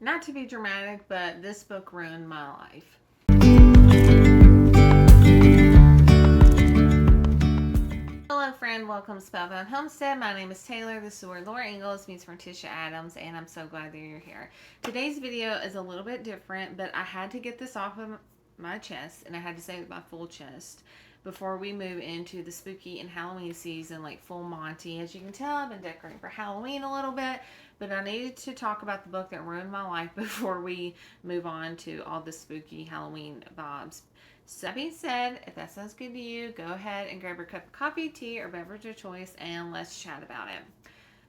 Not to be dramatic, but this book ruined my life. Hello, friend. Welcome to Spellbound Homestead. My name is Taylor. This is where Laura Ingalls meets Morticia Addams, and I'm so glad that you're here. Today's video is a little bit different, but I had to get this off of my chest, and I had to say it with my full chest before we move into the spooky and Halloween season, like full Monty. As you can tell, I've been decorating for Halloween a little bit, but I needed to talk about the book that ruined my life before we move on to all the spooky Halloween vibes. So that being said, if that sounds good to you, go ahead and grab your cup of coffee, tea, or beverage of choice, and let's chat about it.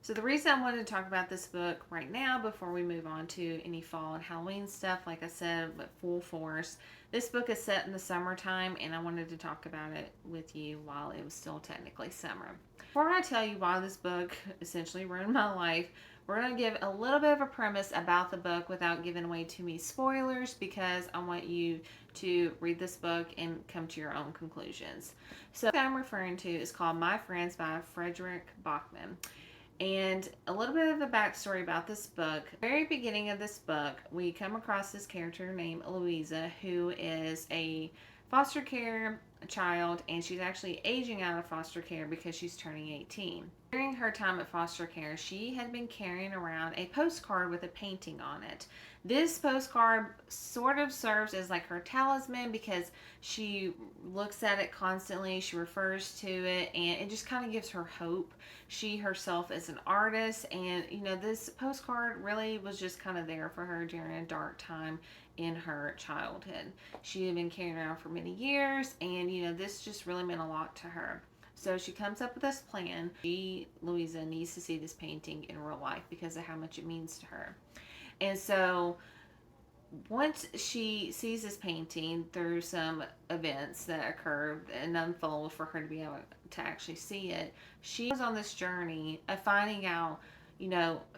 So the reason I wanted to talk about this book right now before we move on to any fall and Halloween stuff, like I said, but full force, this book is set in the summertime, and I wanted to talk about it with you while it was still technically summer. Before I tell you why this book essentially ruined my life, we're going to give a little bit of a premise about the book without giving away too many spoilers, because I want you to read this book and come to your own conclusions. So the book I'm referring to is called My Friends by Fredrik Backman. And a little bit of a backstory about this book. At the very beginning of this book, we come across this character named Louisa, who is a foster care child, and she's actually aging out of foster care because she's turning 18. During her time at foster care, she had been carrying around a postcard with a painting on it. This postcard sort of serves as like her talisman, because she looks at it constantly, she refers to it, and it just kind of gives her hope. She herself is an artist, and this postcard really was just kind of there for her during a dark time in her childhood. She had been carrying around for many years, and this just really meant a lot to her. So she comes up with this plan. Louisa, needs to see this painting in real life because of how much it means to her. And so once she sees this painting, through some events that occur and unfold for her to be able to actually see it, she goes on this journey of finding out,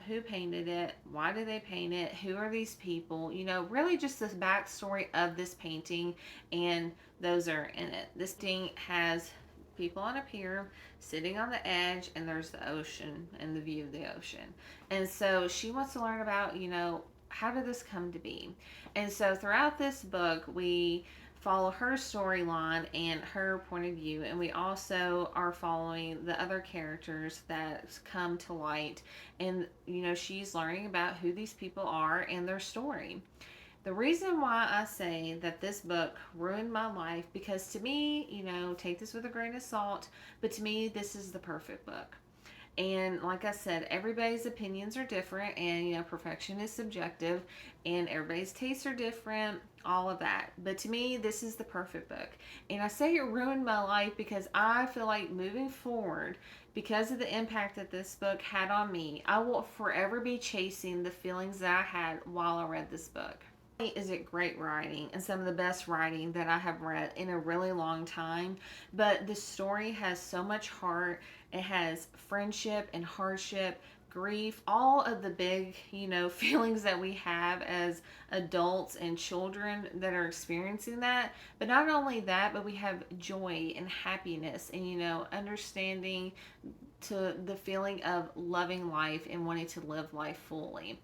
who painted it, why did they paint it, who are these people, really just this backstory of this painting, and those are in it. This thing has people on a pier sitting on the edge, and there's the ocean and the view of the ocean. And so she wants to learn about, how did this come to be? And so throughout this book, we follow her storyline and her point of view, and we also are following the other characters that come to light, and she's learning about who these people are and their story. The reason why I say that this book ruined my life, because to me, take this with a grain of salt, but to me, this is the perfect book. And like I said, everybody's opinions are different, and perfection is subjective, and everybody's tastes are different, all of that. But to me, this is the perfect book. And I say it ruined my life because I feel like moving forward, because of the impact that this book had on me, I will forever be chasing the feelings that I had while I read this book. Is it great writing, and some of the best writing that I have read in a really long time, but the story has so much heart. It has friendship and hardship, grief, all of the big feelings that we have as adults and children that are experiencing that. But not only that, but we have joy and happiness, and understanding to the feeling of loving life and wanting to live life fully.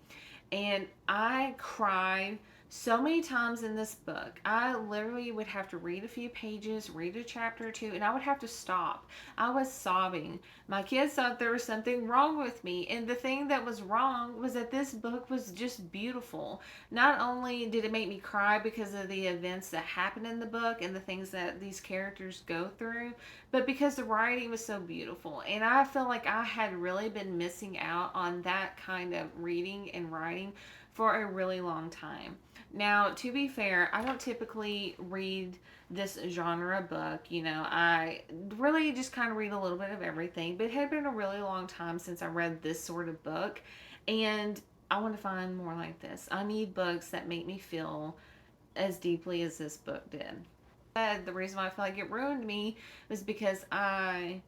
And I cried so many times in this book. I literally would have to read a few pages, read a chapter or two, and I would have to stop. I was sobbing. My kids thought there was something wrong with me, and the thing that was wrong was that this book was just beautiful. Not only did it make me cry because of the events that happen in the book and the things that these characters go through, but because the writing was so beautiful. And I feel like I had really been missing out on that kind of reading and writing for a really long time. Now, to be fair, I don't typically read this genre book. I really just kind of read a little bit of everything, but it had been a really long time since I read this sort of book, and I want to find more like this. I need books that make me feel as deeply as this book did. The reason why I feel like it ruined me was because I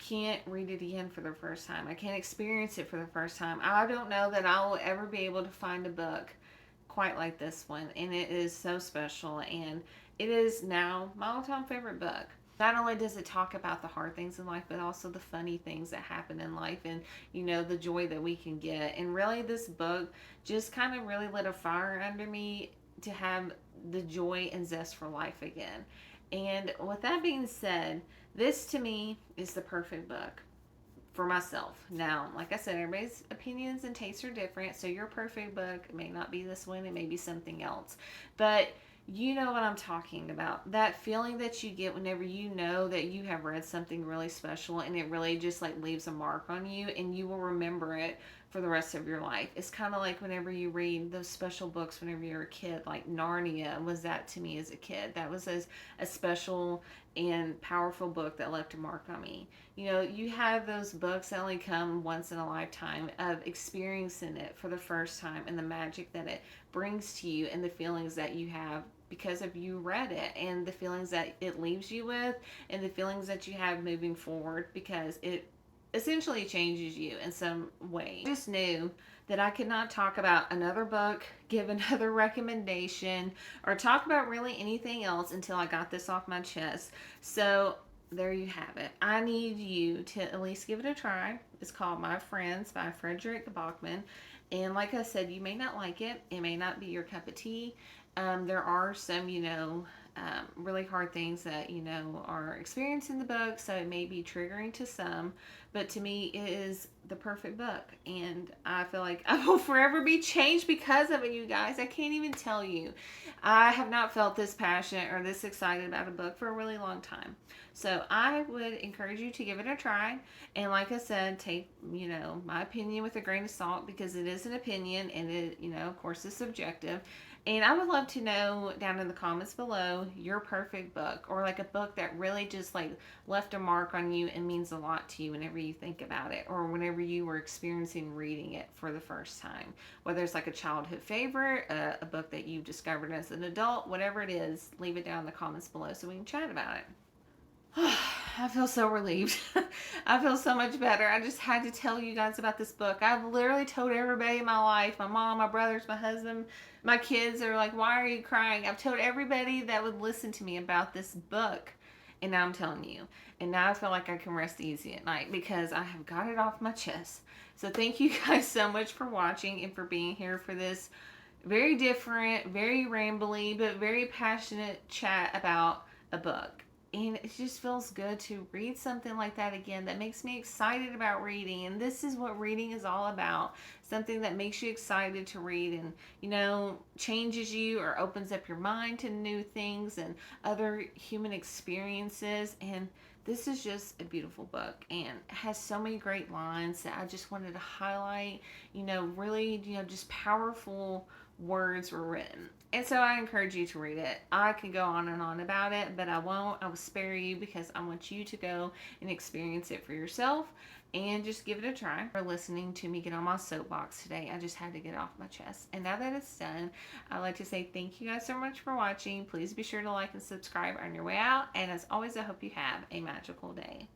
can't read it again for the first time. I can't experience it for the first time. I don't know that I will ever be able to find a book quite like this one, and it is so special, and it is now my all-time favorite book. Not only does it talk about the hard things in life, but also the funny things that happen in life, and the joy that we can get. And really, this book just kind of really lit a fire under me to have the joy and zest for life again. And with that being said, this to me is the perfect book for myself. Now, like I said, everybody's opinions and tastes are different, so your perfect book may not be this one, it may be something else. But you know what I'm talking about. That feeling that you get whenever you know that you have read something really special and it really just like leaves a mark on you and you will remember it for the rest of your life. It's kind of like whenever you read those special books whenever you're a kid, like Narnia was that to me as a kid. That was a special and powerful book that left a mark on me. You have those books that only come once in a lifetime of experiencing it for the first time and the magic that it brings to you and the feelings that you have because of you read it and the feelings that it leaves you with and the feelings that you have moving forward because it essentially changes you in some way. I just knew that I could not talk about another book, give another recommendation, or talk about really anything else until I got this off my chest. So there you have it. I need you to at least give it a try. It's called My Friends by Fredrik Backman. And like I said, you may not like it. It may not be your cup of tea. There are some, really hard things that, are experienced in the book. So it may be triggering to some. But to me, it is the perfect book. And I feel like I will forever be changed because of it, you guys. I can't even tell you. I have not felt this passionate or this excited about a book for a really long time. So I would encourage you to give it a try. And like I said, take, my opinion with a grain of salt because it is an opinion and it, of course, is subjective. And I would love to know down in the comments below your perfect book or like a book that really just like left a mark on you and means a lot to you whenever you think about it or whenever you were experiencing reading it for the first time. Whether it's like a childhood favorite, a book that you've discovered as an adult, whatever it is, leave it down in the comments below so we can chat about it. I feel so relieved. I feel so much better. I just had to tell you guys about this book. I've literally told everybody in my life, my mom, my brothers, my husband, my kids are like, why are you crying? I've told everybody that would listen to me about this book. And now I'm telling you. And now I feel like I can rest easy at night because I have got it off my chest. So thank you guys so much for watching and for being here for this very different, very rambly, but very passionate chat about a book. And it just feels good to read something like that again that makes me excited about reading. And this is what reading is all about. Something that makes you excited to read and, changes you or opens up your mind to new things and other human experiences. And this is just a beautiful book and has so many great lines that I just wanted to highlight, really, just powerful words were written. And so I encourage you to read it. I can go on and on about it, but I won't. I will spare you because I want you to go and experience it for yourself and just give it a try. For listening to me get on my soapbox today, I just had to get it off my chest. And now that it's done, I'd like to say thank you guys so much for watching. Please be sure to like and subscribe on your way out. And as always, I hope you have a magical day.